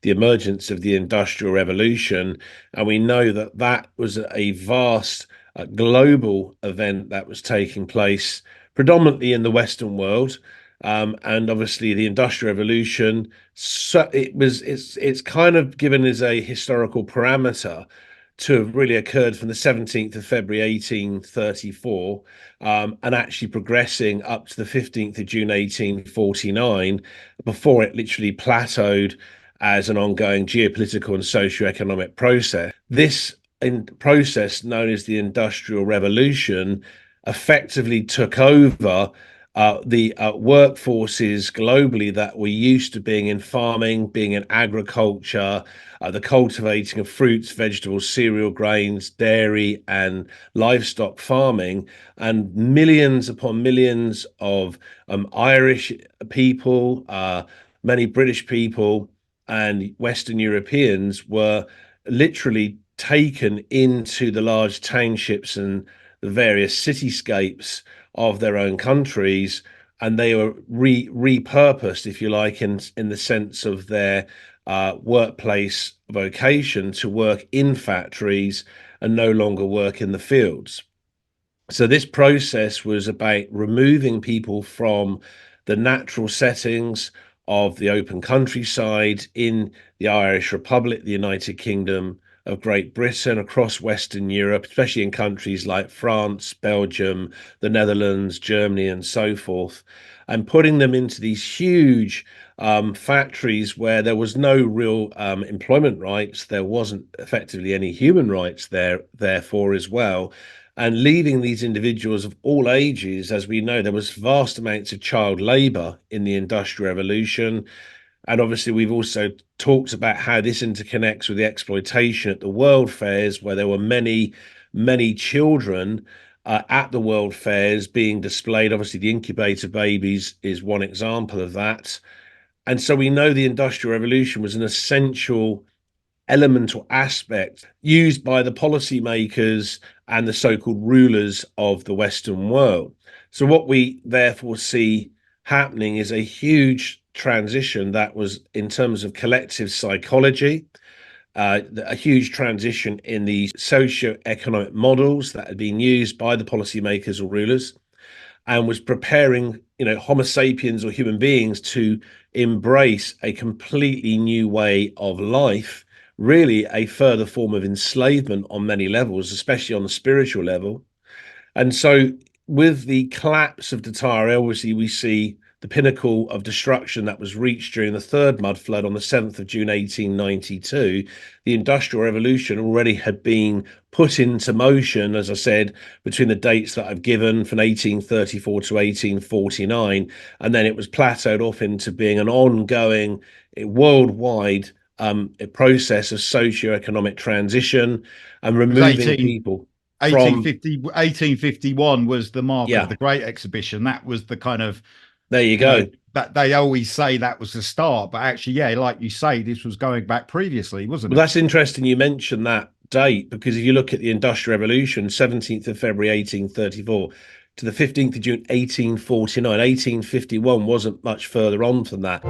the emergence of the Industrial Revolution. And we know that that was a vast global event that was taking place predominantly in the Western world. And obviously the Industrial Revolution, so it's kind of given as a historical parameter to have really occurred from the 17th of February 1834, and actually progressing up to the 15th of June 1849 before it literally plateaued as an ongoing geopolitical and socio-economic process. This process, known as the Industrial Revolution, effectively took over the workforces globally that were used to being in farming, being in agriculture, the cultivating of fruits, vegetables, cereal, grains, dairy, and livestock farming. And millions upon millions of Irish people, many British people, and Western Europeans were literally taken into the large townships and the various cityscapes of their own countries, and they were repurposed, if you like, in the sense of their workplace vocation to work in factories and no longer work in the fields. So this process was about removing people from the natural settings of the open countryside in the Irish Republic, the United Kingdom of Great Britain, across Western Europe, especially in countries like France, Belgium, the Netherlands, Germany, and so forth, and putting them into these huge factories where there was no real employment rights. There wasn't effectively any human rights there, therefore, as well. And leaving these individuals of all ages, as we know, there was vast amounts of child labor in the Industrial Revolution. And obviously, we've also talked about how this interconnects with the exploitation at the world fairs, where there were many, many children at the world fairs being displayed. Obviously, the incubator babies is one example of that. And so we know the Industrial Revolution was an essential elemental aspect used by the policymakers and the so-called rulers of the Western world. So what we therefore see happening is a huge transition that was in terms of collective psychology, a huge transition in the socio-economic models that had been used by the policymakers or rulers, and was preparing, Homo sapiens or human beings to embrace a completely new way of life, really a further form of enslavement on many levels, especially on the spiritual level. And so, with the collapse of Tataria, obviously, we see the pinnacle of destruction that was reached during the third mud flood on the 7th of June 1892. The Industrial Revolution already had been put into motion, as I said, between the dates that I've given from 1834 to 1849, and then it was plateaued off into being an ongoing worldwide a process of socio-economic transition and It was removing people from, 1851 was the mark of yeah, the Great Exhibition. That was the kind of, there you go. that they always say that was the start. But actually, yeah, like you say, this was going back previously, wasn't Well, it? that's interesting you mentioned that date, because if you look at the Industrial Revolution, 17th of February 1834 to the 15th of June 1849, 1851 wasn't much further on from that.